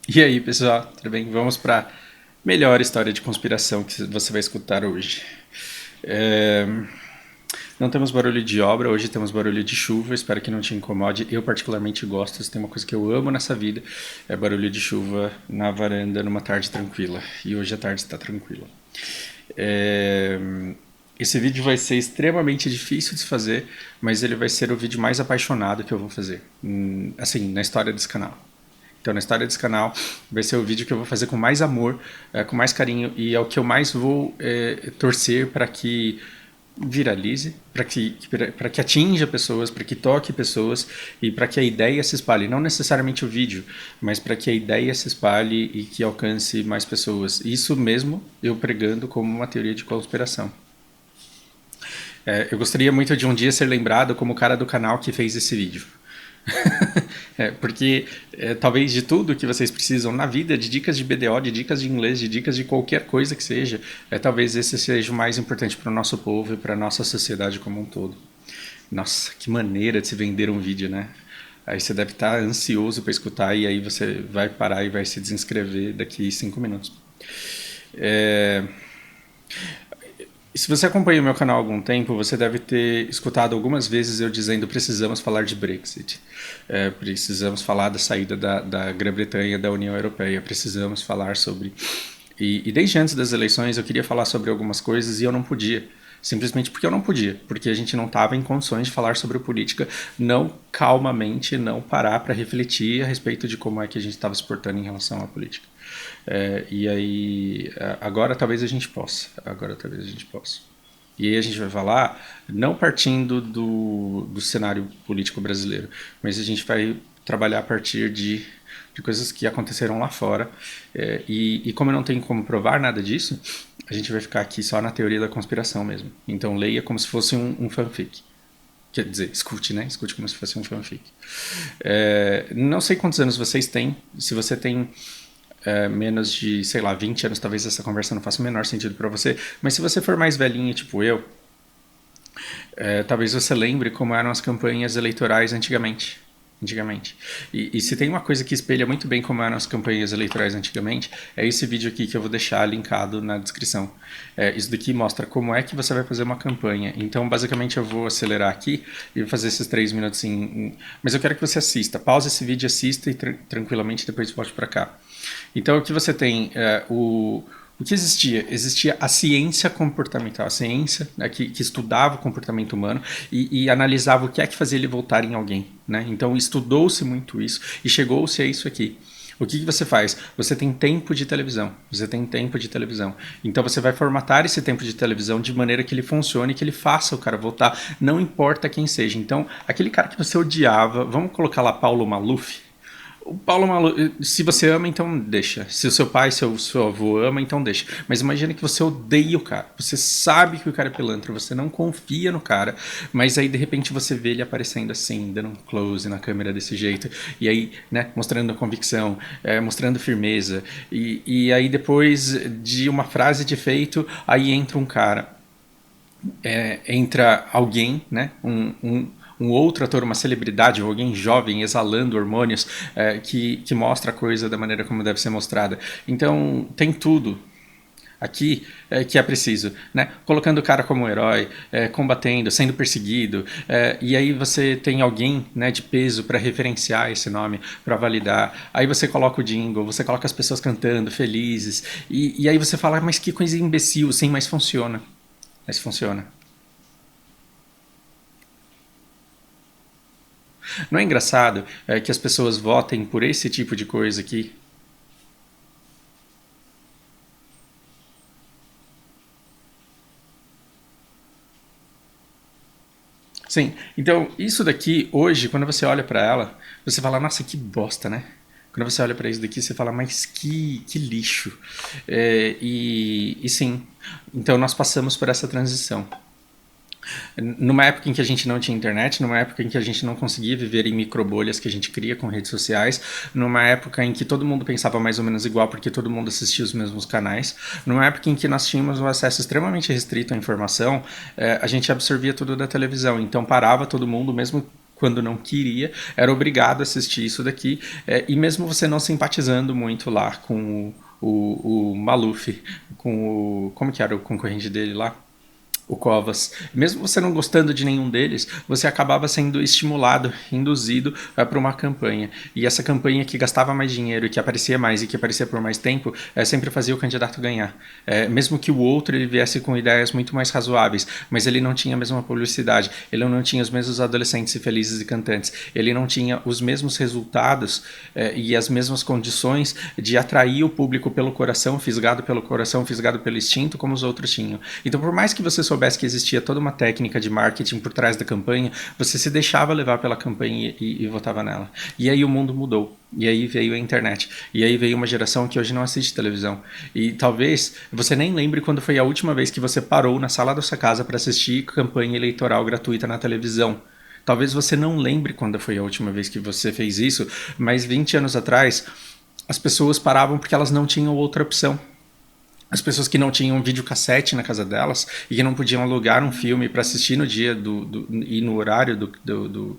E aí, pessoal, tudo bem? Vamos para a melhor história de conspiração que você vai escutar hoje. É, Não temos barulho de obra, hoje temos barulho de chuva, espero que não te incomode. Eu particularmente gosto, se tem uma coisa que eu amo nessa vida, é barulho de chuva na varanda numa tarde tranquila. E hoje a tarde está tranquila. É, Esse vídeo vai ser extremamente difícil de se fazer, mas ele vai ser o vídeo mais apaixonado que eu vou fazer, assim, na história desse canal. Então, na história desse canal, vai ser o vídeo que eu vou fazer com mais amor, com mais carinho, e é o que eu mais vou torcer para que viralize, para que atinja pessoas, para que toque pessoas e para que a ideia se espalhe. Não necessariamente o vídeo, mas para que a ideia se espalhe e que alcance mais pessoas. Isso mesmo eu pregando como uma teoria de conspiração. Eu gostaria muito de um dia ser lembrado como o cara do canal que fez esse vídeo. Porque talvez de tudo que vocês precisam na vida, de dicas de BDO, de dicas de inglês, de dicas de qualquer coisa que seja, talvez esse seja o mais importante para o nosso povo e para a nossa sociedade como um todo. Nossa, que maneira de se vender um vídeo, né? Aí você deve estar ansioso para escutar e aí você vai parar e vai se desinscrever daqui 5 minutos. É, Se você acompanha o meu canal há algum tempo, você deve ter escutado algumas vezes eu dizendo precisamos falar de Brexit, precisamos falar da saída da Grã-Bretanha da União Europeia, precisamos falar sobre... E desde antes das eleições eu queria falar sobre algumas coisas e eu não podia. Simplesmente porque eu não podia, porque a gente não estava em condições de falar sobre política, não calmamente, não parar para refletir a respeito de como é que a gente estava se portando em relação à política. E aí, agora talvez a gente possa, agora talvez a gente possa. E aí a gente vai falar, não partindo do cenário político brasileiro, mas a gente vai trabalhar a partir de coisas que aconteceram lá fora. E como eu não tenho como provar nada disso, a gente vai ficar aqui só na teoria da conspiração mesmo. Então leia como se fosse um fanfic. Quer dizer, escute, né? Escute como se fosse um fanfic. Não sei quantos anos vocês têm. Se você tem menos de, sei lá, 20 anos, talvez essa conversa não faça o menor sentido para você. Mas se você for mais velhinho, tipo eu, talvez você lembre como eram as campanhas eleitorais antigamente. E se tem uma coisa que espelha muito bem como eram as campanhas eleitorais antigamente, é esse vídeo aqui que eu vou deixar linkado na descrição. Isso daqui mostra como é que você vai fazer uma campanha. Então, basicamente, eu vou acelerar aqui e vou fazer esses 3 minutos mas eu quero que você assista. Pausa esse vídeo, assista e tranquilamente depois volte para cá. Então, o que você tem o que existia? Existia a ciência comportamental, a ciência, né, que estudava o comportamento humano e analisava o que é que fazia ele voltar em alguém. Né? Então estudou-se muito isso e chegou-se a isso aqui. O que você faz? Você tem tempo de televisão. Você tem tempo de televisão. Então você vai formatar esse tempo de televisão de maneira que ele funcione, que ele faça o cara voltar, não importa quem seja. Então, aquele cara que você odiava, vamos colocar lá Paulo Maluf. O Paulo Maluf, se você ama, então deixa. Se o seu pai, seu avô ama, então deixa. Mas imagina que você odeia o cara. Você sabe que o cara é pilantra, você não confia no cara, mas aí de repente você vê ele aparecendo assim, dando um close na câmera desse jeito, e aí, né, mostrando a convicção, mostrando firmeza. E aí depois de uma frase de efeito, aí entra um cara. Entra alguém, né, um outro ator, uma celebridade ou alguém jovem exalando hormônios que mostra a coisa da maneira como deve ser mostrada. Então tem tudo aqui que é preciso, né? Colocando o cara como um herói, combatendo, sendo perseguido, e aí você tem alguém, né, de peso para referenciar esse nome, para validar. Aí você coloca o jingle, você coloca as pessoas cantando, felizes, e aí você fala, mas que coisa imbecil, sim, mas funciona. Mas funciona. Não é engraçado que as pessoas votem por esse tipo de coisa aqui? Sim, então isso daqui, hoje, quando você olha para ela, você fala, nossa, que bosta, né? Quando você olha para isso daqui, você fala, mas que lixo. E sim, então nós passamos por essa transição. Numa época em que a gente não tinha internet, numa época em que a gente não conseguia viver em microbolhas que a gente cria com redes sociais, numa época em que todo mundo pensava mais ou menos igual porque todo mundo assistia os mesmos canais, numa época em que nós tínhamos um acesso extremamente restrito à informação, a gente absorvia tudo da televisão, então parava todo mundo, mesmo quando não queria, era obrigado a assistir isso daqui, e mesmo você não simpatizando muito lá com o Maluf, com o... como que era o concorrente dele lá? O Covas. Mesmo você não gostando de nenhum deles, você acabava sendo estimulado, induzido para uma campanha. E essa campanha que gastava mais dinheiro, que aparecia mais e que aparecia por mais tempo, sempre fazia o candidato ganhar. Mesmo que o outro ele viesse com ideias muito mais razoáveis, mas ele não tinha a mesma publicidade, ele não tinha os mesmos adolescentes felizes e cantantes, ele não tinha os mesmos resultados e as mesmas condições de atrair o público pelo coração, fisgado pelo instinto, como os outros tinham. Então, por mais que você soubesse que existia toda uma técnica de marketing por trás da campanha, você se deixava levar pela campanha e votava nela. E aí o mundo mudou. E aí veio a internet. E aí veio uma geração que hoje não assiste televisão. E talvez você nem lembre quando foi a última vez que você parou na sala da sua casa para assistir campanha eleitoral gratuita na televisão. Talvez você não lembre quando foi a última vez que você fez isso, mas 20 anos atrás as pessoas paravam porque elas não tinham outra opção. As pessoas que não tinham videocassete na casa delas e que não podiam alugar um filme para assistir no dia e no horário do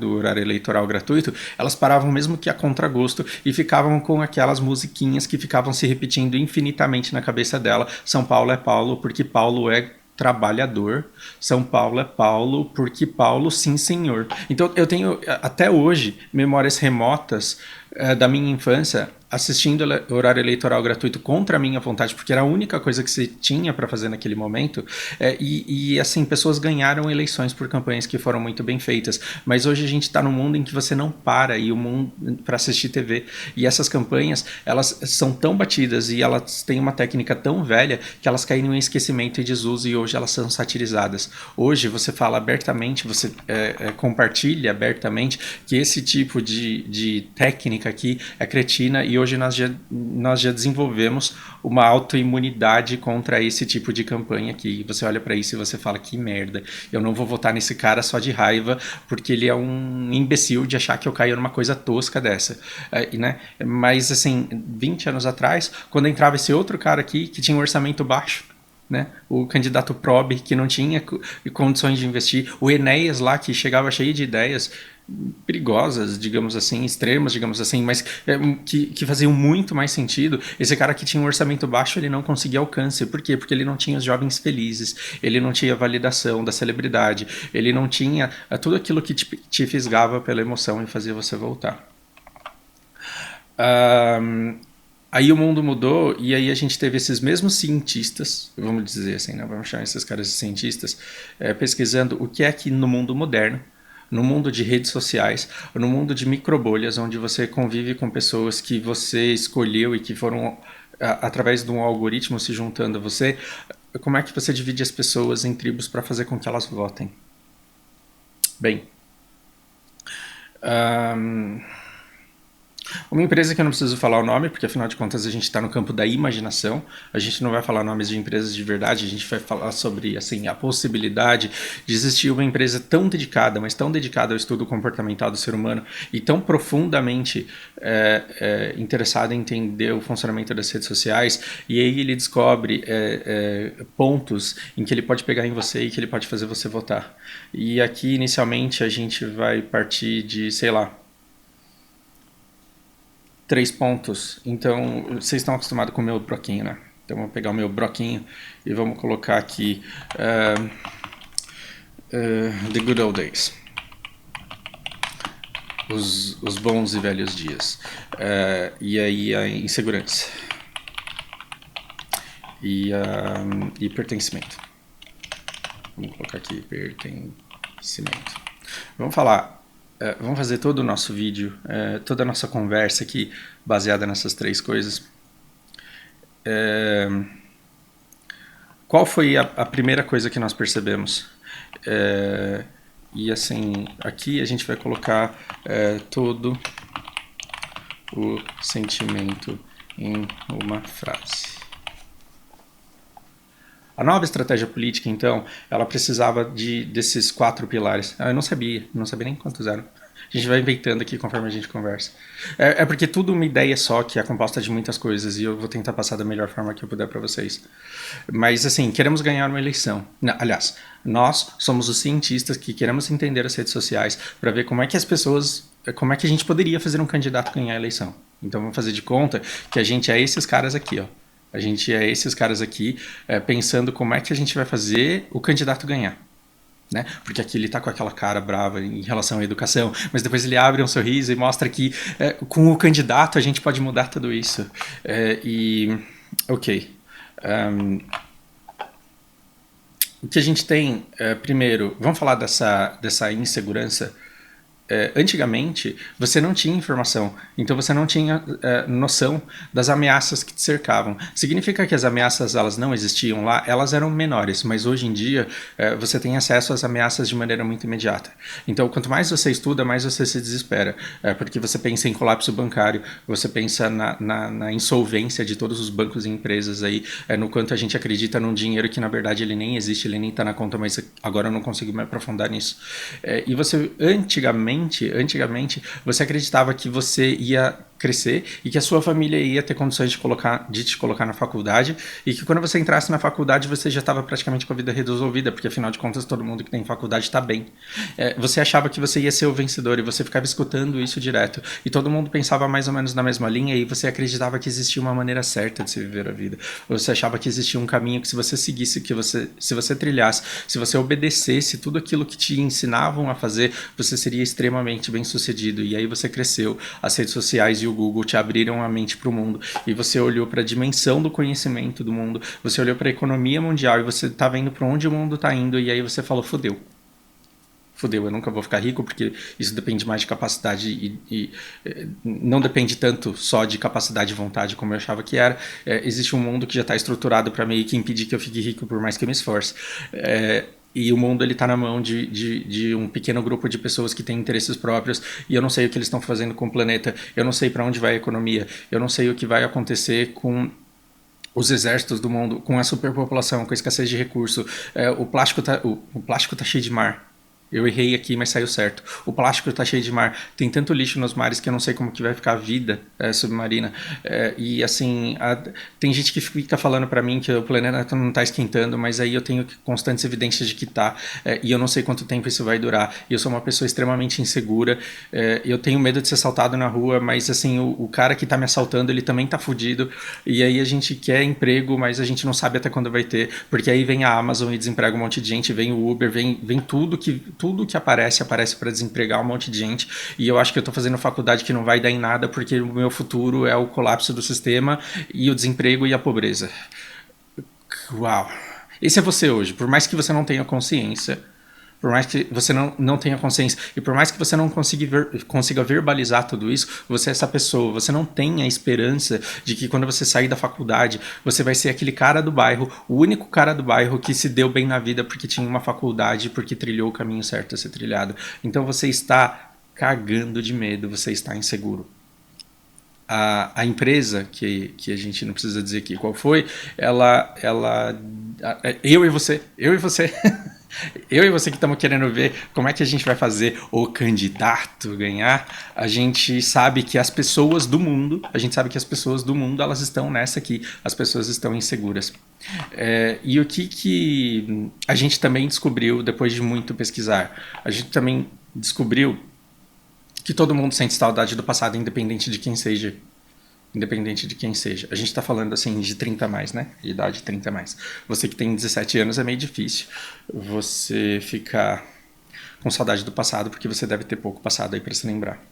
horário eleitoral gratuito, elas paravam mesmo que a contragosto e ficavam com aquelas musiquinhas que ficavam se repetindo infinitamente na cabeça dela. São Paulo é Paulo porque Paulo é trabalhador, São Paulo é Paulo porque Paulo sim senhor. Então eu tenho até hoje memórias remotas da minha infância assistindo horário eleitoral gratuito contra a minha vontade, porque era a única coisa que se tinha para fazer naquele momento, e assim, pessoas ganharam eleições por campanhas que foram muito bem feitas, mas hoje a gente está num mundo em que você não para e o mundo para assistir TV, e essas campanhas, elas são tão batidas e elas têm uma técnica tão velha que elas caíram em esquecimento e desuso, e hoje elas são satirizadas. Hoje você fala abertamente, você compartilha abertamente que esse tipo de técnica aqui é cretina, e hoje nós já desenvolvemos uma autoimunidade contra esse tipo de campanha aqui. Você olha para isso e você fala, que merda, eu não vou votar nesse cara só de raiva, porque ele é um imbecil de achar que eu caio numa coisa tosca dessa. Né? Mas, assim, 20 anos atrás, quando entrava esse outro cara aqui, que tinha um orçamento baixo, né? O candidato Probe, que não tinha condições de investir, o Enéas lá, que chegava cheio de ideias perigosas, digamos assim, extremas, digamos assim, mas que faziam muito mais sentido. Esse cara que tinha um orçamento baixo, ele não conseguia alcance. Por quê? Porque ele não tinha os jovens felizes, ele não tinha a validação da celebridade, ele não tinha tudo aquilo que te fisgava pela emoção e fazia você voltar. Aí o mundo mudou e aí a gente teve esses mesmos cientistas, vamos dizer assim, né? Vamos chamar esses caras de cientistas, pesquisando o que é que no mundo moderno, no mundo de redes sociais, no mundo de microbolhas, onde você convive com pessoas que você escolheu e que foram, através de um algoritmo, se juntando a você, como é que você divide as pessoas em tribos para fazer com que elas votem? Bem, uma empresa que eu não preciso falar o nome, porque afinal de contas a gente está no campo da imaginação, a gente não vai falar nomes de empresas de verdade, a gente vai falar sobre assim, a possibilidade de existir uma empresa tão dedicada, mas tão dedicada ao estudo comportamental do ser humano e tão profundamente interessada em entender o funcionamento das redes sociais, e aí ele descobre pontos em que ele pode pegar em você e que ele pode fazer você votar. E aqui inicialmente a gente vai partir de, sei lá, 3 pontos. Então, vocês estão acostumados com o meu broquinho, né? Então, vamos pegar o meu broquinho e vamos colocar aqui The Good Old Days. Os bons e velhos dias. E aí a insegurança. E pertencimento. Vamos colocar aqui pertencimento. Vamos falar... vamos fazer todo o nosso vídeo, toda a nossa conversa aqui, baseada nessas 3 coisas. Qual foi a primeira coisa que nós percebemos? E assim, aqui a gente vai colocar todo o sentimento em uma frase. A nova estratégia política, então, ela precisava desses 4 pilares. Eu não sabia nem quantos eram. A gente vai inventando aqui conforme a gente conversa. É porque tudo uma ideia só, que é composta de muitas coisas, e eu vou tentar passar da melhor forma que eu puder para vocês. Mas, assim, queremos ganhar uma eleição. Aliás, nós somos os cientistas que queremos entender as redes sociais para ver como é que as pessoas... Como é que a gente poderia fazer um candidato ganhar a eleição. Então, vamos fazer de conta que a gente é esses caras aqui, ó. A gente é esses caras aqui pensando como é que a gente vai fazer o candidato ganhar. Né? Porque aqui ele está com aquela cara brava em relação à educação, mas depois ele abre um sorriso e mostra que com o candidato a gente pode mudar tudo isso. Ok. O que a gente tem, primeiro, vamos falar dessa insegurança. Antigamente, você não tinha informação, então você não tinha noção das ameaças que te cercavam. Significa que as ameaças elas não existiam lá, elas eram menores, mas hoje em dia você tem acesso às ameaças de maneira muito imediata. Então, quanto mais você estuda, mais você se desespera, porque você pensa em colapso bancário, você pensa na insolvência de todos os bancos e empresas aí, no quanto a gente acredita num dinheiro que na verdade ele nem existe, ele nem está na conta, mas agora eu não consigo me aprofundar nisso. E você, antigamente, você acreditava que você ia crescer e que a sua família ia ter condições de te colocar na faculdade e que quando você entrasse na faculdade você já estava praticamente com a vida resolvida, porque afinal de contas todo mundo que tem faculdade está bem. Você achava que você ia ser o vencedor e você ficava escutando isso direto e todo mundo pensava mais ou menos na mesma linha e você acreditava que existia uma maneira certa de se viver a vida. Você achava que existia um caminho que se você seguisse, se você trilhasse, se você obedecesse tudo aquilo que te ensinavam a fazer, você seria extremamente bem sucedido. E aí você cresceu, as redes sociais e o Google te abriram a mente para o mundo e você olhou para a dimensão do conhecimento do mundo, você olhou para a economia mundial e você está vendo para onde o mundo está indo e aí você falou, fodeu, eu nunca vou ficar rico porque isso depende mais de capacidade e não depende tanto só de capacidade e vontade como eu achava que era. Existe um mundo que já está estruturado para meio que impedir que eu fique rico por mais que eu me esforce. E o mundo ele está na mão de um pequeno grupo de pessoas que têm interesses próprios e eu não sei o que eles estão fazendo com o planeta, eu não sei para onde vai a economia, eu não sei o que vai acontecer com os exércitos do mundo, com a superpopulação, com a escassez de recurso. O plástico tá cheio de mar. Eu errei aqui, mas saiu certo. O plástico está cheio de mar. Tem tanto lixo nos mares que eu não sei como que vai ficar a vida submarina. E assim, tem gente que fica falando para mim que o planeta não está esquentando, mas aí eu tenho constantes evidências de que está. E eu não sei quanto tempo isso vai durar. E eu sou uma pessoa extremamente insegura. Eu tenho medo de ser assaltado na rua, mas assim, o cara que está me assaltando, ele também está fudido. E aí a gente quer emprego, mas a gente não sabe até quando vai ter. Porque aí vem a Amazon e desemprega um monte de gente, vem o Uber, vem tudo que aparece para desempregar um monte de gente e eu acho que eu estou fazendo faculdade que não vai dar em nada porque o meu futuro é o colapso do sistema e o desemprego e a pobreza. Uau! Esse é você hoje, por mais que você não tenha consciência, por mais que você não tenha consciência e por mais que você não consiga verbalizar tudo isso, você é essa pessoa, você não tem a esperança de que quando você sair da faculdade, você vai ser aquele cara do bairro, o único cara do bairro que se deu bem na vida porque tinha uma faculdade, porque trilhou o caminho certo a ser trilhado. Então você está cagando de medo, você está inseguro. A empresa, que a gente não precisa dizer aqui qual foi, eu e você eu e você que estamos querendo ver como é que a gente vai fazer o candidato ganhar, a gente sabe que as pessoas do mundo, elas estão nessa aqui, as pessoas estão inseguras. E o que a gente também descobriu depois de muito pesquisar? A gente também descobriu que todo mundo sente saudade do passado, independente de quem seja. A gente está falando assim de 30 a mais, né? De idade 30 a mais. Você que tem 17 anos é meio difícil você ficar com saudade do passado, porque você deve ter pouco passado aí para se lembrar.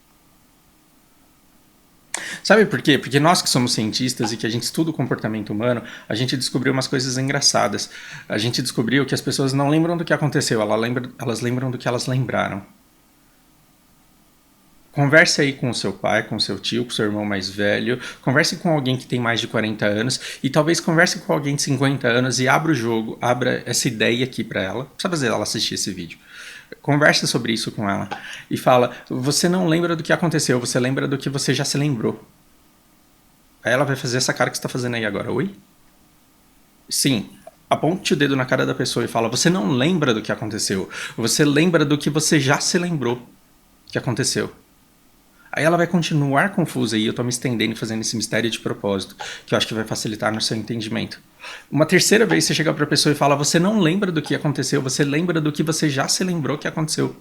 Sabe por quê? Porque nós que somos cientistas e que a gente estuda o comportamento humano, a gente descobriu umas coisas engraçadas. A gente descobriu que as pessoas não lembram do que aconteceu, elas lembram do que elas lembraram. Converse aí com o seu pai, com o seu tio, com o seu irmão mais velho, converse com alguém que tem mais de 40 anos e talvez converse com alguém de 50 anos e abra o jogo, abra essa ideia aqui para ela, precisa fazer ela assistir esse vídeo. Conversa sobre isso com ela e fala, você não lembra do que aconteceu, você lembra do que você já se lembrou. Aí ela vai fazer essa cara que você está fazendo aí agora, oi? Sim. Aponte o dedo na cara da pessoa e fala, você não lembra do que aconteceu, você lembra do que você já se lembrou. que aconteceu? Aí ela vai continuar confusa e eu tô me estendendo e fazendo esse mistério de propósito, que eu acho que vai facilitar no seu entendimento. Uma terceira vez você chega pra pessoa e fala, você não lembra do que aconteceu, você lembra do que você já se lembrou que aconteceu.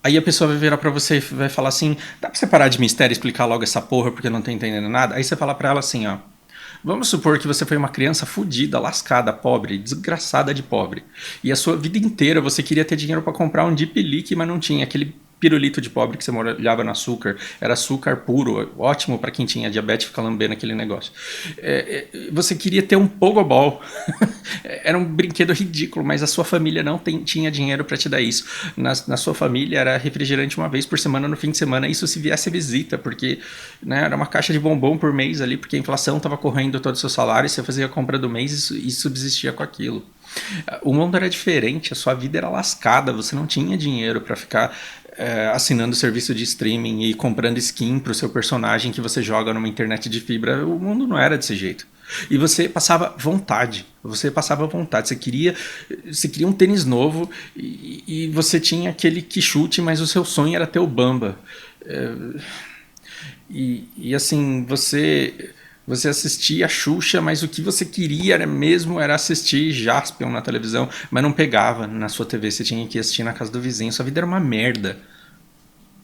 Aí a pessoa vai virar pra você e vai falar assim, dá pra você parar de mistério e explicar logo essa porra porque eu não tô entendendo nada? Aí você fala pra ela assim, ó, vamos supor que você foi uma criança fodida, lascada, pobre, desgraçada de pobre. E a sua vida inteira você queria ter dinheiro pra comprar um Deep Leak, mas não tinha. Aquele pirulito de pobre que você molhava no açúcar. Era açúcar puro, ótimo pra quem tinha diabetes ficar lambendo aquele negócio. Você queria ter um pogobol. Era um brinquedo ridículo, mas a sua família não tinha dinheiro pra te dar isso. Na sua família era refrigerante uma vez por semana no fim de semana, isso se viesse visita, porque né, era uma caixa de bombom por mês ali, porque a inflação estava correndo todo o seu salário, você fazia a compra do mês e subsistia com aquilo. O mundo era diferente, a sua vida era lascada, você não tinha dinheiro para ficar assinando serviço de streaming e comprando skin pro seu personagem que você joga numa internet de fibra. O mundo não era desse jeito. E você passava vontade. Você queria um tênis novo e você tinha aquele Quixote, mas o seu sonho era ter o Bamba. E assim, você assistia a Xuxa, mas o que você queria mesmo era assistir Jaspion na televisão, mas não pegava na sua TV, você tinha que assistir na casa do vizinho. Sua vida era uma merda.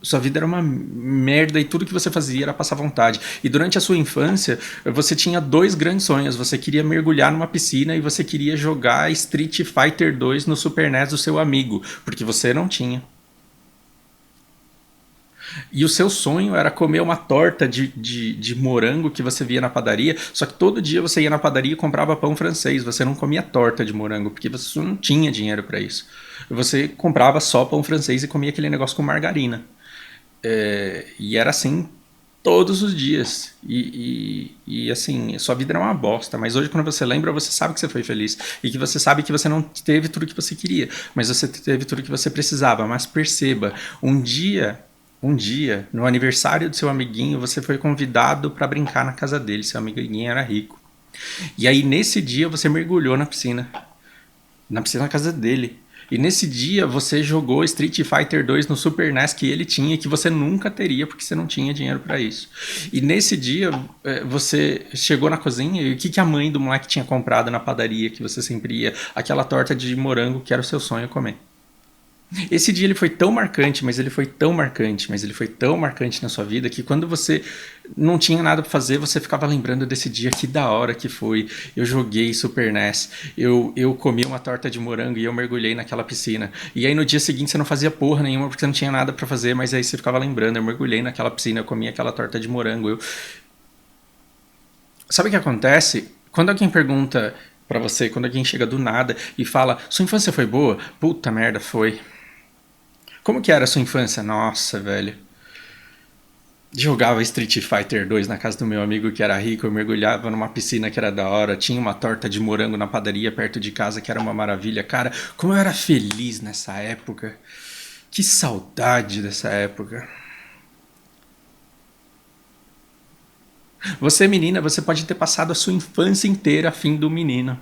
Sua vida era uma merda e tudo que você fazia era passar vontade. E durante a sua infância, você tinha dois grandes sonhos. Você queria mergulhar numa piscina e você queria jogar Street Fighter 2 no Super NES do seu amigo, porque você não tinha. E o seu sonho era comer uma torta de morango que você via na padaria, só que todo dia você ia na padaria e comprava pão francês, você não comia torta de morango, porque você não tinha dinheiro para isso. Você comprava só pão francês e comia aquele negócio com margarina. E era assim todos os dias. E assim, sua vida era uma bosta, mas hoje quando você lembra, você sabe que você foi feliz. E que você sabe que você não teve tudo que você queria, mas você teve tudo que você precisava. Mas perceba, um dia, no aniversário do seu amiguinho, você foi convidado para brincar na casa dele. Seu amiguinho era rico. E aí, nesse dia, você mergulhou na piscina. Na piscina na casa dele. E nesse dia, você jogou Street Fighter 2 no Super NES que ele tinha, que você nunca teria, porque você não tinha dinheiro para isso. E nesse dia, você chegou na cozinha e o que a mãe do moleque tinha comprado na padaria, que você sempre ia? Aquela torta de morango que era o seu sonho comer. Esse dia ele foi tão marcante, mas ele foi tão marcante, mas ele foi tão marcante na sua vida que quando você não tinha nada para fazer, você ficava lembrando desse dia, que da hora que foi. Eu joguei Super NES, eu comi uma torta de morango e eu mergulhei naquela piscina. E aí no dia seguinte você não fazia porra nenhuma porque você não tinha nada para fazer, mas aí você ficava lembrando, eu mergulhei naquela piscina, eu comi aquela torta de morango. Sabe o que acontece? Quando alguém pergunta para você, quando alguém chega do nada e fala, sua infância foi boa? Puta merda, foi. Como que era a sua infância? Nossa, velho. Jogava Street Fighter 2 na casa do meu amigo que era rico, eu mergulhava numa piscina que era da hora, tinha uma torta de morango na padaria perto de casa que era uma maravilha. Cara, como eu era feliz nessa época. Que saudade dessa época. Você, menina, você pode ter passado a sua infância inteira afim do menino.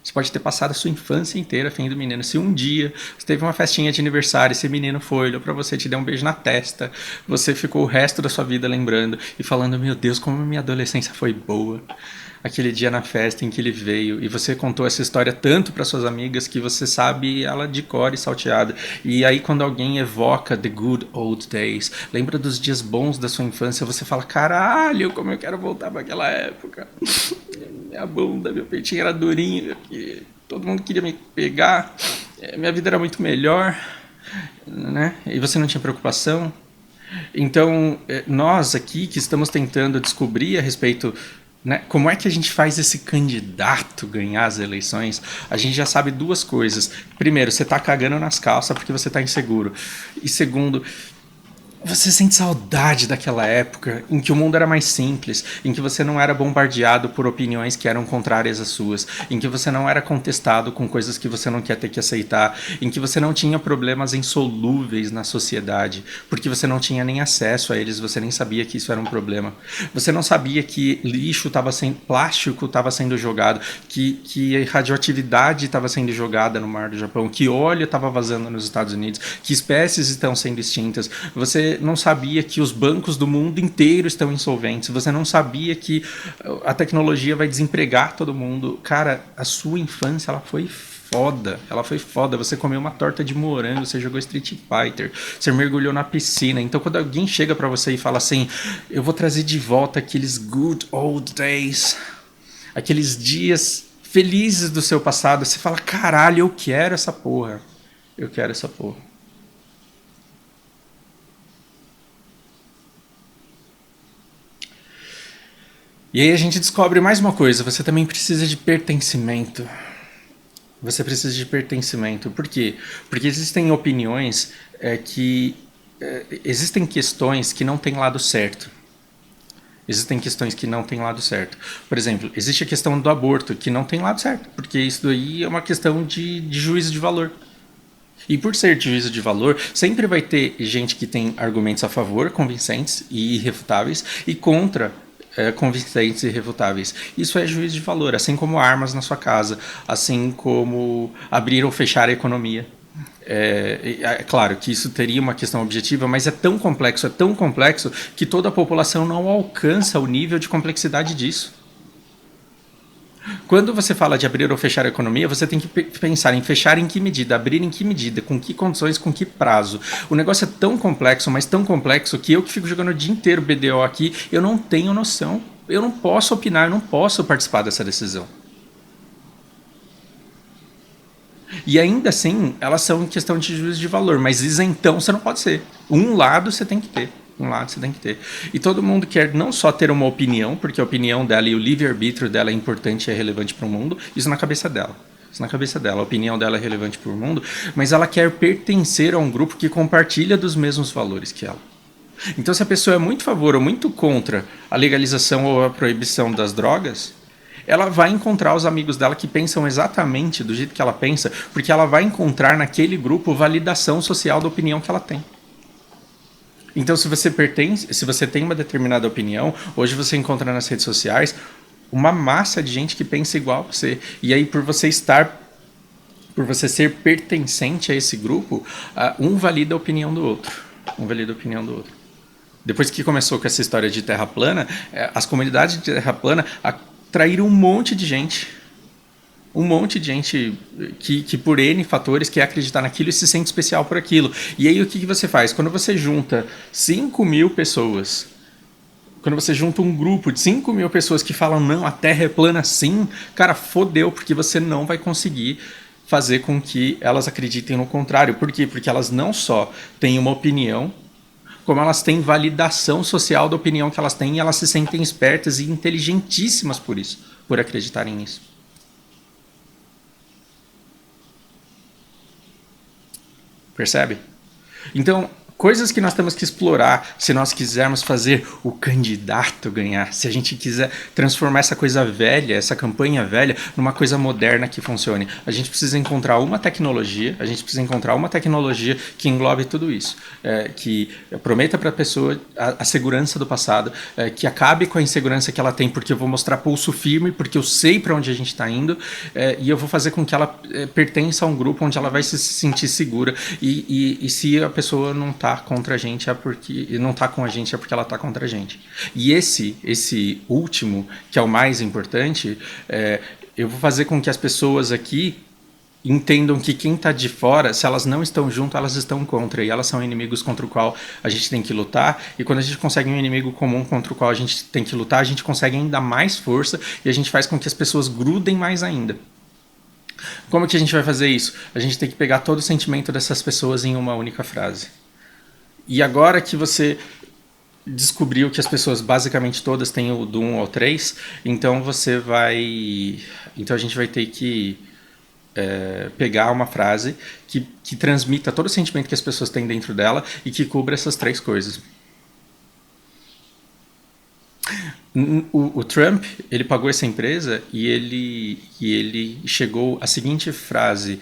Você pode ter passado a sua infância inteira afim do menino. Se um dia você teve uma festinha de aniversário, esse menino foi, olhou pra você, te deu um beijo na testa, você ficou o resto da sua vida lembrando e falando, meu Deus, como a minha adolescência foi boa. Aquele dia na festa em que ele veio e você contou essa história tanto para suas amigas que você sabe ela de cor e salteada. E aí quando alguém evoca the good old days, lembra dos dias bons da sua infância, você fala, caralho, como eu quero voltar para aquela época. Minha bunda, meu peitinho era durinho, todo mundo queria me pegar, minha vida era muito melhor, né? E você não tinha preocupação. Então, nós aqui que estamos tentando descobrir a respeito, né, como é que a gente faz esse candidato ganhar as eleições, a gente já sabe duas coisas. Primeiro, você está cagando nas calças porque você está inseguro. E segundo, Você sente saudade daquela época em que o mundo era mais simples, em que você não era bombardeado por opiniões que eram contrárias às suas, em que você não era contestado com coisas que você não quer ter que aceitar, em que você não tinha problemas insolúveis na sociedade, porque você não tinha nem acesso a eles, você nem sabia que isso era um problema. Você não sabia que lixo estava sendo, plástico estava sendo jogado, que radioatividade estava sendo jogada no mar do Japão, que óleo estava vazando nos Estados Unidos, que espécies estão sendo extintas. Você não sabia que os bancos do mundo inteiro estão insolventes. Você não sabia que a tecnologia vai desempregar todo mundo. Cara, a sua infância ela foi foda. Ela foi foda. Você comeu uma torta de morango, você jogou Street Fighter, você mergulhou na piscina. Então, quando alguém chega pra você e fala assim, eu vou trazer de volta aqueles good old days, aqueles dias felizes do seu passado, você fala, caralho, eu quero essa porra. Eu quero essa porra. E aí a gente descobre mais uma coisa, você também precisa de pertencimento. Você precisa de pertencimento. Por quê? Porque existem opiniões existem questões que não têm lado certo. Existem questões que não têm lado certo. Por exemplo, existe a questão do aborto, que não tem lado certo, porque isso daí é uma questão de juízo de valor. E por ser de juízo de valor, sempre vai ter gente que tem argumentos a favor, convincentes e irrefutáveis, e contra, convincentes e irrefutáveis. Isso é juízo de valor, assim como armas na sua casa, assim como abrir ou fechar a economia. É claro que isso teria uma questão objetiva, mas é tão complexo, que toda a população não alcança o nível de complexidade disso. Quando você fala de abrir ou fechar a economia, você tem que pensar em fechar em que medida, abrir em que medida, com que condições, com que prazo. O negócio é tão complexo, mas tão complexo, que eu que fico jogando o dia inteiro BDO aqui, eu não tenho noção. Eu não posso opinar, eu não posso participar dessa decisão. E ainda assim, elas são em questão de juízo de valor, mas isentão você não pode ser. Um lado você tem que ter. Um lado você tem que ter. E todo mundo quer não só ter uma opinião, porque a opinião dela e o livre-arbítrio dela é importante e é relevante para o mundo, isso na cabeça dela. Isso na cabeça dela. A opinião dela é relevante para o mundo, mas ela quer pertencer a um grupo que compartilha dos mesmos valores que ela. Então, se a pessoa é muito a favor ou muito contra a legalização ou a proibição das drogas, ela vai encontrar os amigos dela que pensam exatamente do jeito que ela pensa, porque ela vai encontrar naquele grupo validação social da opinião que ela tem. Então, se você pertence, se você tem uma determinada opinião, hoje você encontra nas redes sociais uma massa de gente que pensa igual a você. E aí, por você ser pertencente a esse grupo, um valida a opinião do outro. Um valida a opinião do outro. Depois que começou com essa história de terra plana, as comunidades de terra plana atraíram um monte de gente. Um monte de gente que por N fatores quer acreditar naquilo e se sente especial por aquilo. E aí o que você faz? Quando você junta 5.000 pessoas, quando você junta um grupo de 5.000 pessoas que falam não, a Terra é plana sim, cara, fodeu, porque você não vai conseguir fazer com que elas acreditem no contrário. Por quê? Porque elas não só têm uma opinião, como elas têm validação social da opinião que elas têm, e elas se sentem espertas e inteligentíssimas por isso, por acreditarem nisso. Percebe? Então, coisas que nós temos que explorar se nós quisermos fazer o candidato ganhar, se a gente quiser transformar essa coisa velha, essa campanha velha, numa coisa moderna que funcione. A gente precisa encontrar uma tecnologia, que englobe tudo isso, que prometa para a pessoa a segurança do passado, que acabe com a insegurança que ela tem, porque eu vou mostrar pulso firme, porque eu sei para onde a gente está indo, e eu vou fazer com que ela pertença a um grupo onde ela vai se sentir segura, e se a pessoa não está contra a gente não tá com a gente é porque ela tá contra a gente. E esse último, que é o mais importante, eu vou fazer com que as pessoas aqui entendam que quem está de fora, se elas não estão junto, elas estão contra, e elas são inimigos contra o qual a gente tem que lutar, e quando a gente consegue um inimigo comum contra o qual a gente tem que lutar, a gente consegue ainda mais força, e a gente faz com que as pessoas grudem mais ainda. Como que a gente vai fazer isso? A gente tem que pegar todo o sentimento dessas pessoas em uma única frase. E agora que você descobriu que as pessoas basicamente todas têm do 1 ao 3, então você vai. Então a gente vai ter que pegar uma frase que transmita todo o sentimento que as pessoas têm dentro dela e que cubra essas três coisas. O Trump, ele pagou essa empresa e ele chegou à seguinte frase: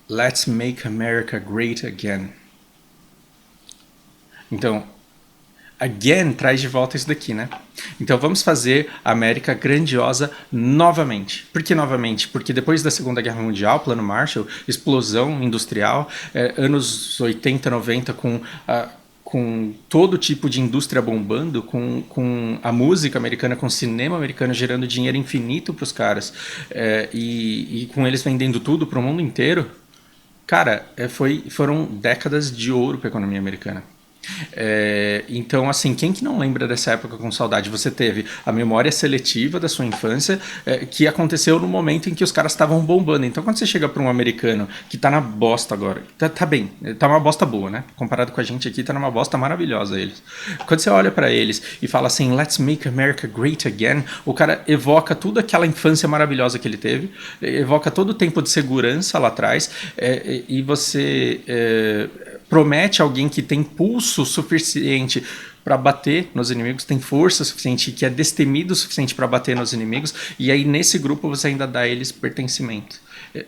Let's make America great again. Então, again traz de volta isso daqui, né? Então vamos fazer a América grandiosa novamente. Por que novamente? Porque depois da Segunda Guerra Mundial, Plano Marshall, explosão industrial, anos 80, 90 com todo tipo de indústria bombando, com a música americana, com o cinema americano gerando dinheiro infinito para os caras, e com eles vendendo tudo para o mundo inteiro. Cara, foram décadas de ouro para a economia americana. Então, assim, quem que não lembra dessa época com saudade? Você teve a memória seletiva da sua infância, que aconteceu no momento em que os caras estavam bombando. Então, quando você chega para um americano que tá na bosta agora, tá bem, tá uma bosta boa, né? Comparado com a gente aqui, tá numa bosta maravilhosa eles. Quando você olha para eles e fala assim, let's make America great again, o cara evoca toda aquela infância maravilhosa que ele teve, evoca todo o tempo de segurança lá atrás, e você promete alguém que tem pulso suficiente para bater nos inimigos, tem força suficiente, que é destemido o suficiente para bater nos inimigos, e aí nesse grupo você ainda dá a eles pertencimento.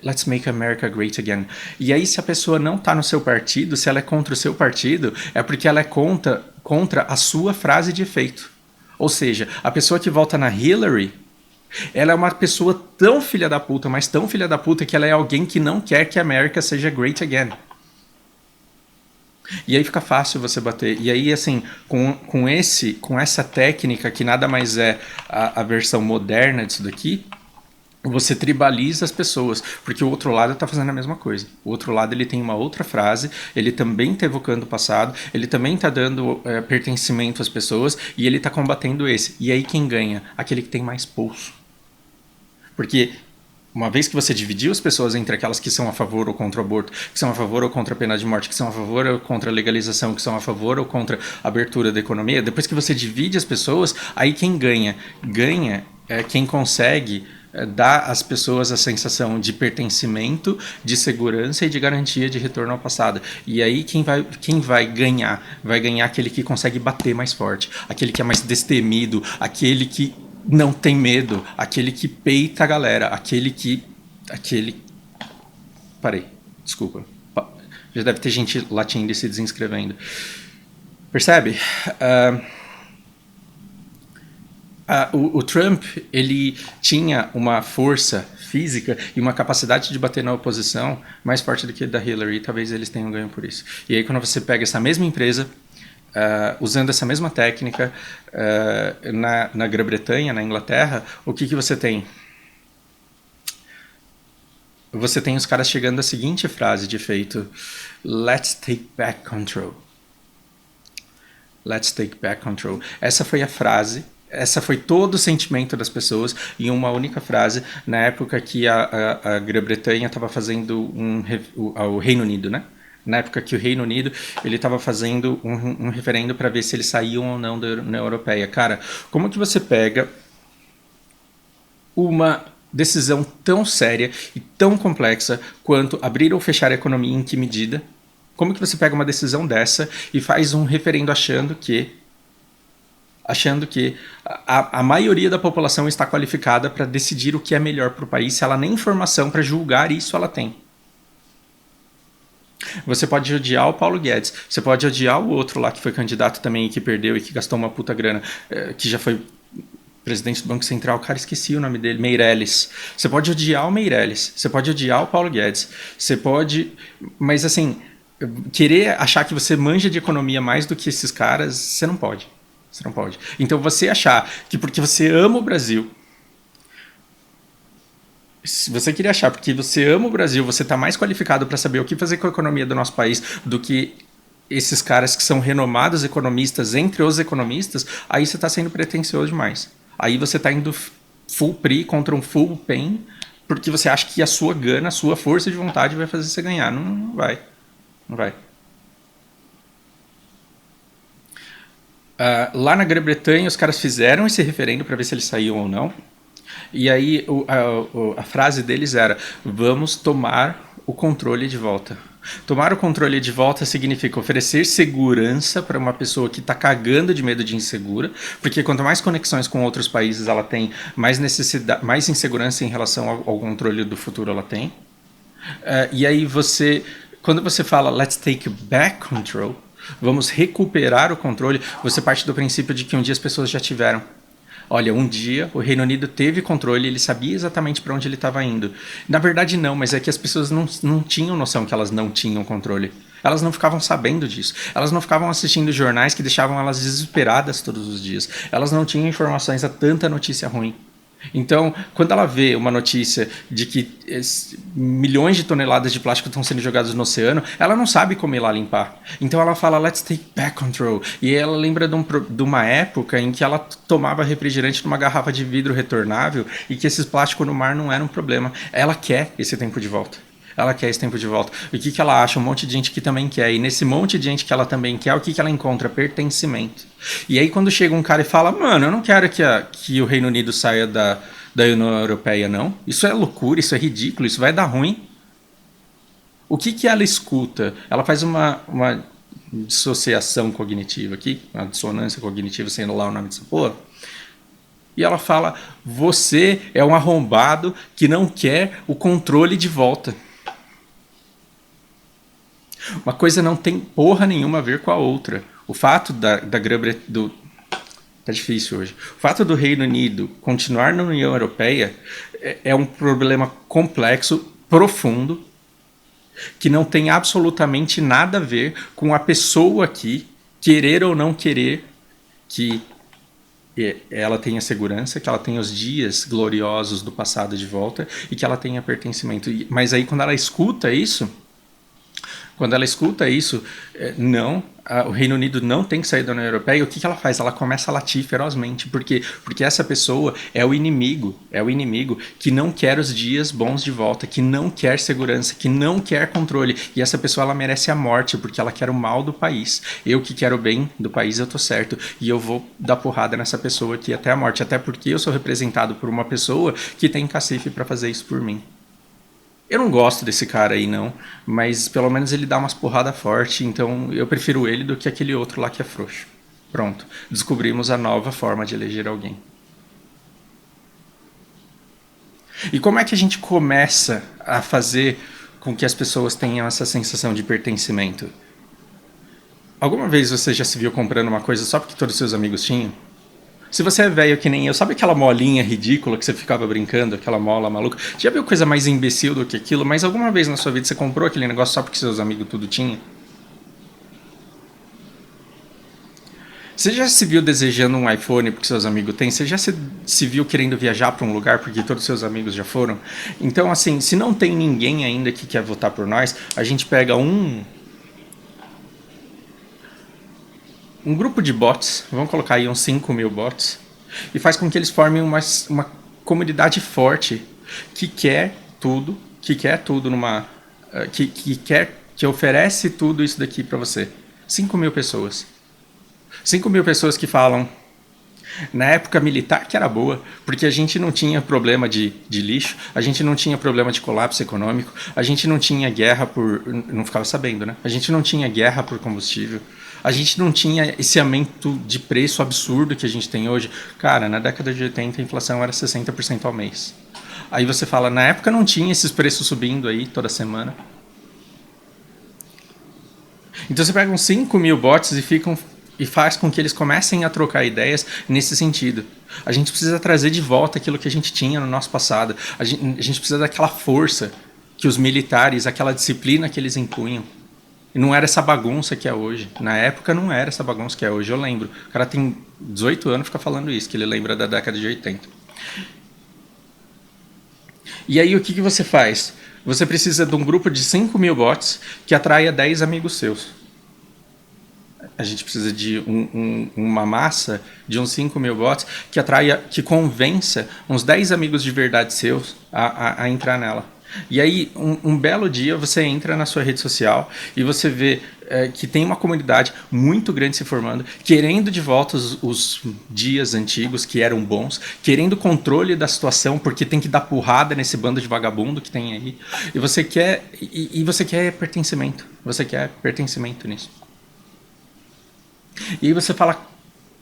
Let's make America great again. E aí se a pessoa não está no seu partido, se ela é contra o seu partido, é porque ela é contra a sua frase de efeito. Ou seja, a pessoa que vota na Hillary, ela é uma pessoa tão filha da puta, mas tão filha da puta, que ela é alguém que não quer que a América seja great again. E aí fica fácil você bater. E aí, assim, com essa técnica, que nada mais é a versão moderna disso daqui, você tribaliza as pessoas, porque o outro lado está fazendo a mesma coisa. O outro lado ele tem uma outra frase, ele também está evocando o passado, ele também está dando pertencimento às pessoas, e ele está combatendo esse. E aí quem ganha? Aquele que tem mais pulso. Porque uma vez que você dividiu as pessoas entre aquelas que são a favor ou contra o aborto, que são a favor ou contra a pena de morte, que são a favor ou contra a legalização, que são a favor ou contra a abertura da economia, depois que você divide as pessoas, aí quem ganha? Ganha quem consegue dar às pessoas a sensação de pertencimento, de segurança e de garantia de retorno ao passado. E aí quem vai ganhar? Vai ganhar aquele que consegue bater mais forte, aquele que é mais destemido, aquele que não tem medo, aquele que peita a galera, aquele... Parei, desculpa. Já deve ter gente latindo e se desinscrevendo. Percebe? O Trump, ele tinha uma força física e uma capacidade de bater na oposição mais forte do que a da Hillary, e talvez eles tenham ganho por isso. E aí quando você pega essa mesma empresa, usando essa mesma técnica na Grã-Bretanha, na Inglaterra, o que você tem? Você tem os caras chegando à seguinte frase de efeito: Let's take back control. Let's take back control. Essa foi a frase, essa foi todo o sentimento das pessoas em uma única frase, na época que a Grã-Bretanha estava fazendo o Reino Unido, né? Na época que o Reino Unido ele estava fazendo um referendo para ver se eles saíam ou não da União Europeia. Cara, como que você pega uma decisão tão séria e tão complexa quanto abrir ou fechar a economia, em que medida? Como que você pega uma decisão dessa e faz um referendo achando que a maioria da população está qualificada para decidir o que é melhor para o país, se ela nem informação para julgar isso ela tem? Você pode odiar o Paulo Guedes, você pode odiar o outro lá que foi candidato também e que perdeu e que gastou uma puta grana, que já foi presidente do Banco Central, cara, esqueci o nome dele, Meirelles. Você pode odiar o Meirelles, você pode odiar o Paulo Guedes, você pode... Mas assim, querer achar que você manja de economia mais do que esses caras, você não pode. Você não pode. Então você achar que porque você ama o Brasil... Se você queria achar porque você ama o Brasil, você está mais qualificado para saber o que fazer com a economia do nosso país do que esses caras que são renomados economistas entre os economistas, aí você está sendo pretencioso demais. Aí você está indo full PRI contra um full PEN porque você acha que a sua gana, a sua força de vontade vai fazer você ganhar. Não vai. Não vai. Lá na Grã-Bretanha, os caras fizeram esse referendo para ver se eles saíam ou não. E aí a frase deles era: vamos tomar o controle de volta. Tomar o controle de volta significa oferecer segurança para uma pessoa que está cagando de medo de insegura, porque quanto mais conexões com outros países ela tem, mais necessidade, mais insegurança em relação ao controle do futuro ela tem. E aí quando você fala let's take back control, vamos recuperar o controle, você parte do princípio de que um dia as pessoas já tiveram. Olha, um dia o Reino Unido teve controle, ele sabia exatamente para onde ele estava indo. Na verdade não, mas é que as pessoas não tinham noção que elas não tinham controle. Elas não ficavam sabendo disso. Elas não ficavam assistindo jornais que deixavam elas desesperadas todos os dias. Elas não tinham informações a tanta notícia ruim. Então, quando ela vê uma notícia de que milhões de toneladas de plástico estão sendo jogados no oceano, ela não sabe como ir lá limpar. Então ela fala, let's take back control. E ela lembra de uma época em que ela tomava refrigerante numa garrafa de vidro retornável e que esses plásticos no mar não eram um problema. Ela quer esse tempo de volta. Ela quer esse tempo de volta. E o que ela acha? Um monte de gente que também quer. E nesse monte de gente que ela também quer, o que ela encontra? Pertencimento. E aí quando chega um cara e fala, mano, eu não quero que o Reino Unido saia da União Europeia, não. Isso é loucura, isso é ridículo, isso vai dar ruim. O que ela escuta? Ela faz uma dissociação cognitiva aqui, uma dissonância cognitiva, sendo lá o nome dessa porra. E ela fala, você é um arrombado que não quer o controle de volta. Uma coisa não tem porra nenhuma a ver com a outra. O fato da Grã-Bretanha... Tá difícil hoje. O fato do Reino Unido continuar na União Europeia é um problema complexo, profundo, que não tem absolutamente nada a ver com a pessoa aqui querer ou não querer que ela tenha segurança, que ela tenha os dias gloriosos do passado de volta e que ela tenha pertencimento. Mas aí quando ela escuta isso, não, o Reino Unido não tem que sair da União Europeia. E o que ela faz? Ela começa a latir ferozmente. Por quê? Porque essa pessoa é o inimigo que não quer os dias bons de volta, que não quer segurança, que não quer controle. E essa pessoa, ela merece a morte, porque ela quer o mal do país. Eu que quero o bem do país, eu tô certo. E eu vou dar porrada nessa pessoa aqui até a morte. Até porque eu sou representado por uma pessoa que tem cacife para fazer isso por mim. Eu não gosto desse cara aí, não, mas pelo menos ele dá umas porradas fortes, então eu prefiro ele do que aquele outro lá que é frouxo. Pronto, descobrimos a nova forma de eleger alguém. E como é que a gente começa a fazer com que as pessoas tenham essa sensação de pertencimento? Alguma vez você já se viu comprando uma coisa só porque todos os seus amigos tinham? Se você é velho que nem eu, sabe aquela molinha ridícula que você ficava brincando, aquela mola maluca? Já viu coisa mais imbecil do que aquilo? Mas alguma vez na sua vida você comprou aquele negócio só porque seus amigos tudo tinham? Você já se viu desejando um iPhone porque seus amigos têm? Você já se viu querendo viajar para um lugar porque todos os seus amigos já foram? Então, assim, se não tem ninguém ainda que quer votar por nós, a gente pega um grupo de bots, vamos colocar aí uns 5.000 bots, e faz com que eles formem uma comunidade forte que quer tudo que oferece tudo isso daqui para você. 5.000 pessoas. 5.000 pessoas que falam, na época militar que era boa, porque a gente não tinha problema de lixo, a gente não tinha problema de colapso econômico, a gente não tinha guerra por... não ficava sabendo, né? A gente não tinha guerra por combustível, a gente não tinha esse aumento de preço absurdo que a gente tem hoje. Cara, na década de 80 a inflação era 60% ao mês. Aí você fala, na época não tinha esses preços subindo aí toda semana. Então você pega uns 5.000 bots e faz com que eles comecem a trocar ideias nesse sentido. A gente precisa trazer de volta aquilo que a gente tinha no nosso passado. A gente precisa daquela força que os militares, aquela disciplina que eles impunham. E não era essa bagunça que é hoje. Na época não era essa bagunça que é hoje, eu lembro. O cara tem 18 anos e fica falando isso, que ele lembra da década de 80. E aí o que você faz? Você precisa de um grupo de 5.000 bots que atraia 10 amigos seus. A gente precisa de uma massa de uns 5.000 bots que convença uns 10 amigos de verdade seus a entrar nela. E aí, um belo dia, você entra na sua rede social e você vê que tem uma comunidade muito grande se formando, querendo de volta os dias antigos que eram bons, querendo controle da situação, porque tem que dar porrada nesse bando de vagabundo que tem aí. Você quer pertencimento. Você quer pertencimento nisso. E aí você fala,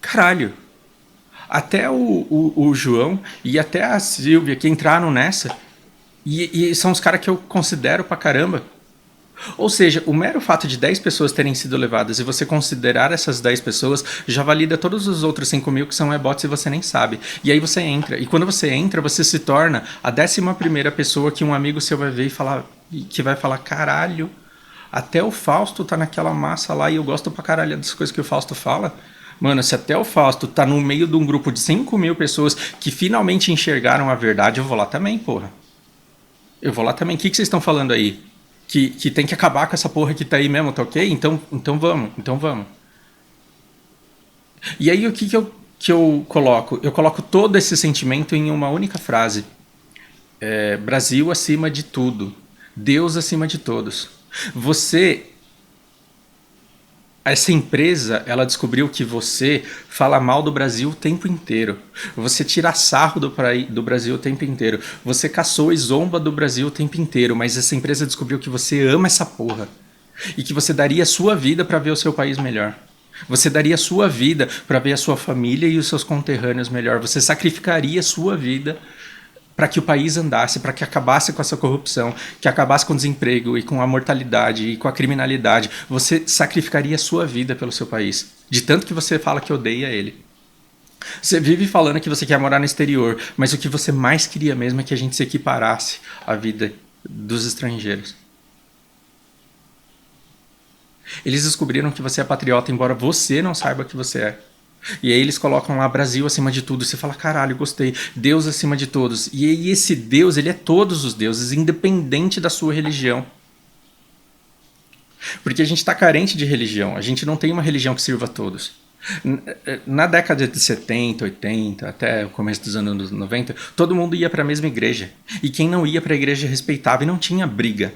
caralho, até o João e até a Silvia que entraram nessa, e são os caras que eu considero pra caramba. Ou seja, o mero fato de 10 pessoas terem sido levadas e você considerar essas 10 pessoas já valida todos os outros 5 mil que são e-bots e você nem sabe. E aí você entra. E quando você entra, você se torna a 11ª pessoa que um amigo seu vai ver e falar, que vai falar, caralho, até o Fausto tá naquela massa lá e eu gosto pra caralho das coisas que o Fausto fala. Mano, se até o Fausto tá no meio de um grupo de 5 mil pessoas que finalmente enxergaram a verdade, eu vou lá também, porra. Eu vou lá também. O que vocês estão falando aí? Que tem que acabar com essa porra que tá aí mesmo, tá ok? Então vamos. E aí o que eu coloco? Eu coloco todo esse sentimento em uma única frase. Brasil acima de tudo. Deus acima de todos. Essa empresa, ela descobriu que você fala mal do Brasil o tempo inteiro. Você tira sarro do Brasil o tempo inteiro. Você caçou e zomba do Brasil o tempo inteiro. Mas essa empresa descobriu que você ama essa porra. E que você daria a sua vida para ver o seu país melhor. Você daria a sua vida para ver a sua família e os seus conterrâneos melhor. Você sacrificaria a sua vida para que o país andasse, para que acabasse com essa corrupção, que acabasse com o desemprego e com a mortalidade e com a criminalidade. Você sacrificaria a sua vida pelo seu país, de tanto que você fala que odeia ele. Você vive falando que você quer morar no exterior, mas o que você mais queria mesmo é que a gente se equiparasse à vida dos estrangeiros. Eles descobriram que você é patriota, embora você não saiba que você é. E aí eles colocam lá Brasil acima de tudo. Você fala, caralho, gostei. Deus acima de todos. E aí esse Deus, ele é todos os deuses, independente da sua religião. Porque a gente está carente de religião. A gente não tem uma religião que sirva a todos. Na década de 70, 80, até o começo dos anos 90, todo mundo ia para a mesma igreja. E quem não ia para a igreja respeitava e não tinha briga.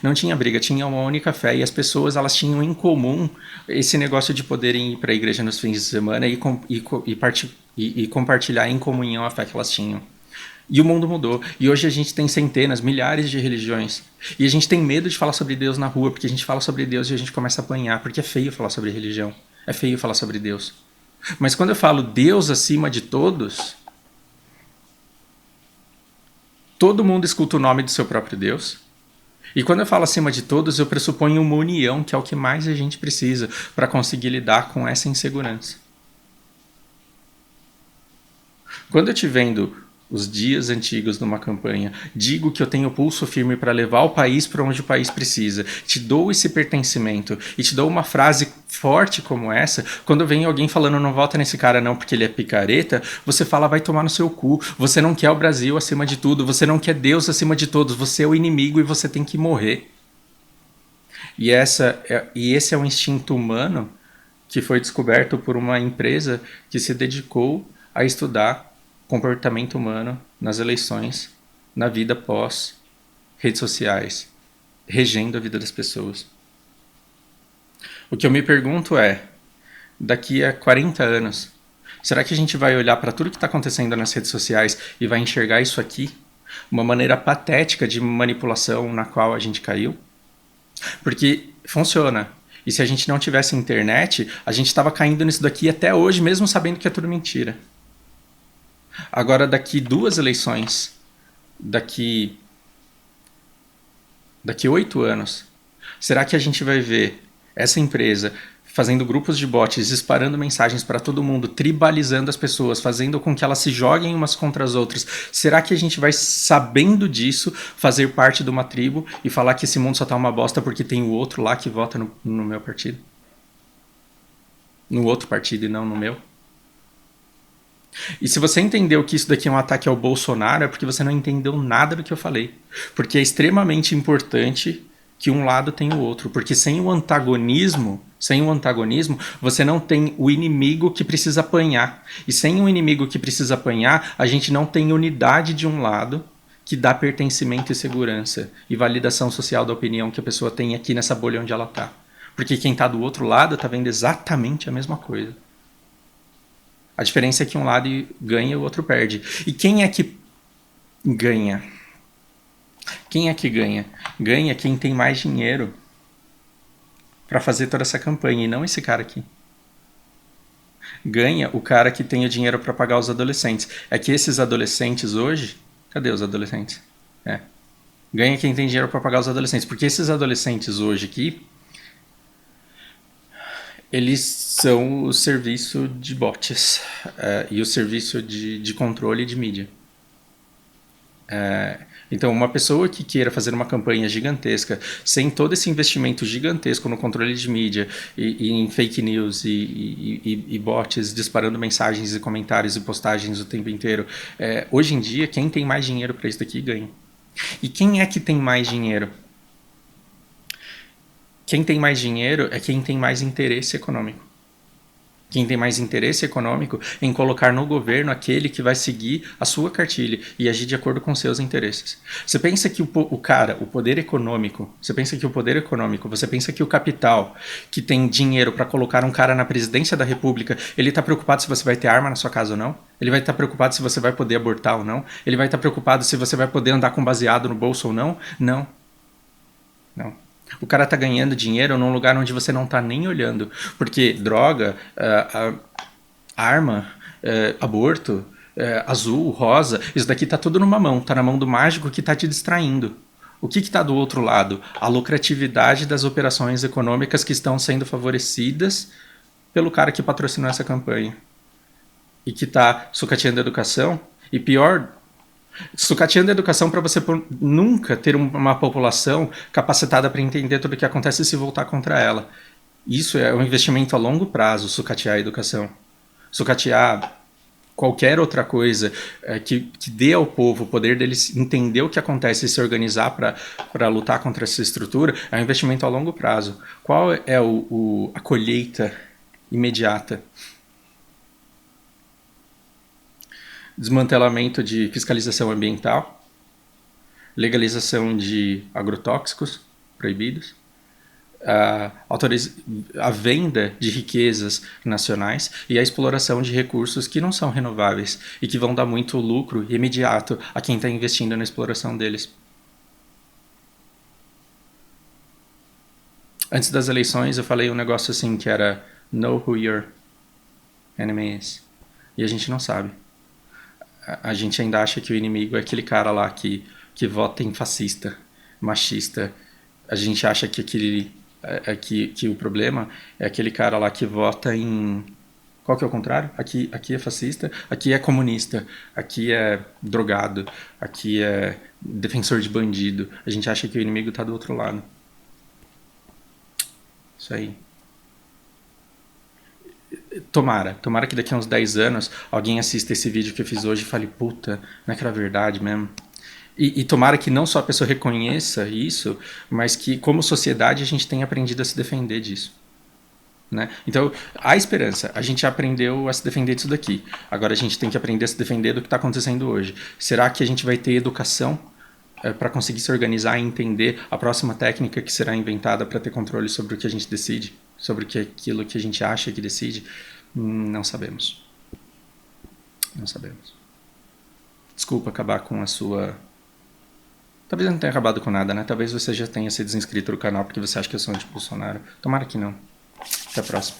Não tinha briga, tinha uma única fé e as pessoas elas tinham em comum esse negócio de poderem ir para a igreja nos fins de semana e compartilhar em comunhão a fé que elas tinham. E o mundo mudou. E hoje a gente tem centenas, milhares de religiões. E a gente tem medo de falar sobre Deus na rua, porque a gente fala sobre Deus e a gente começa a apanhar, porque é feio falar sobre religião. É feio falar sobre Deus. Mas quando eu falo Deus acima de todos, todo mundo escuta o nome do seu próprio Deus. E quando eu falo acima de todos, eu pressuponho uma união, que é o que mais a gente precisa para conseguir lidar com essa insegurança. Quando eu te vendo os dias antigos numa campanha, digo que eu tenho pulso firme para levar o país para onde o país precisa, te dou esse pertencimento e te dou uma frase forte como essa, quando vem alguém falando não vota nesse cara não porque ele é picareta, você fala vai tomar no seu cu, você não quer o Brasil acima de tudo, você não quer Deus acima de todos, você é o inimigo e você tem que morrer. E esse é um instinto humano que foi descoberto por uma empresa que se dedicou a estudar comportamento humano nas eleições, na vida pós redes sociais, regendo a vida das pessoas. O que eu me pergunto é, daqui a 40 anos, será que a gente vai olhar para tudo que está acontecendo nas redes sociais e vai enxergar isso aqui? Uma maneira patética de manipulação na qual a gente caiu? Porque funciona. E se a gente não tivesse internet, a gente estava caindo nisso daqui até hoje, mesmo sabendo que é tudo mentira. Agora, daqui 2 eleições, daqui 8 anos, será que a gente vai ver essa empresa fazendo grupos de bots, disparando mensagens para todo mundo, tribalizando as pessoas, fazendo com que elas se joguem umas contra as outras? Será que a gente vai, sabendo disso, fazer parte de uma tribo e falar que esse mundo só tá uma bosta porque tem o outro lá que vota no meu partido? No outro partido e não no meu? E se você entendeu que isso daqui é um ataque ao Bolsonaro, é porque você não entendeu nada do que eu falei. Porque é extremamente importante que um lado tenha o outro. Porque sem o antagonismo, você não tem o inimigo que precisa apanhar. E sem o inimigo que precisa apanhar, a gente não tem unidade de um lado que dá pertencimento e segurança e validação social da opinião que a pessoa tem aqui nessa bolha onde ela está. Porque quem está do outro lado está vendo exatamente a mesma coisa. A diferença é que um lado ganha e o outro perde. E quem é que ganha? Quem é que ganha? Ganha quem tem mais dinheiro para fazer toda essa campanha, e não esse cara aqui. Ganha o cara que tem o dinheiro para pagar os adolescentes. É que esses adolescentes hoje... Cadê os adolescentes? Ganha quem tem dinheiro para pagar os adolescentes. Porque esses adolescentes hoje aqui, eles são o serviço de bots e o serviço de controle de mídia. Então, uma pessoa que queira fazer uma campanha gigantesca, sem todo esse investimento gigantesco no controle de mídia e em fake news e bots disparando mensagens e comentários e postagens o tempo inteiro, hoje em dia, quem tem mais dinheiro para isso daqui ganha. E quem é que tem mais dinheiro? Quem tem mais dinheiro é quem tem mais interesse econômico. Quem tem mais interesse econômico em colocar no governo aquele que vai seguir a sua cartilha e agir de acordo com seus interesses. Você pensa que o poder econômico, você pensa que o capital que tem dinheiro para colocar um cara na presidência da república, ele está preocupado se você vai ter arma na sua casa ou não? Ele vai estar preocupado se você vai poder abortar ou não? Ele vai estar preocupado se você vai poder andar com baseado no bolso ou não? Não. Não. O cara tá ganhando dinheiro num lugar onde você não tá nem olhando. Porque droga, arma, aborto, azul, rosa, isso daqui tá tudo numa mão. Tá na mão do mágico que tá te distraindo. O que tá do outro lado? A lucratividade das operações econômicas que estão sendo favorecidas pelo cara que patrocinou essa campanha. E que tá sucateando a educação. E pior... sucateando a educação para você nunca ter uma população capacitada para entender tudo o que acontece e se voltar contra ela. Isso é um investimento a longo prazo, sucatear a educação. Sucatear qualquer outra coisa que dê ao povo o poder deles entender o que acontece e se organizar para lutar contra essa estrutura, é um investimento a longo prazo. Qual é a colheita imediata? Desmantelamento de fiscalização ambiental, legalização de agrotóxicos proibidos, a venda de riquezas nacionais e a exploração de recursos que não são renováveis e que vão dar muito lucro imediato a quem está investindo na exploração deles. Antes das eleições eu falei um negócio assim que era know who your enemy is. E a gente não sabe. A gente ainda acha que o inimigo é aquele cara lá que vota em fascista, machista. A gente acha que o problema é aquele cara lá que vota em... Qual que é o contrário? Aqui é fascista, aqui é comunista, aqui é drogado, aqui é defensor de bandido. A gente acha que o inimigo está do outro lado. Isso aí. Tomara que daqui a uns 10 anos alguém assista esse vídeo que eu fiz hoje e fale, puta, não é que era verdade mesmo? E tomara que não só a pessoa reconheça isso, mas que como sociedade a gente tenha aprendido a se defender disso. Né? Então, há esperança. A gente aprendeu a se defender disso daqui. Agora a gente tem que aprender a se defender do que está acontecendo hoje. Será que a gente vai ter educação para conseguir se organizar e entender a próxima técnica que será inventada para ter controle sobre o que a gente decide? Sobre aquilo que a gente acha que decide? Não sabemos. Não sabemos. Desculpa acabar com a sua... Talvez eu não tenha acabado com nada, né? Talvez você já tenha se desinscrito do canal porque você acha que eu sou anti-Bolsonaro. Tomara que não. Até a próxima.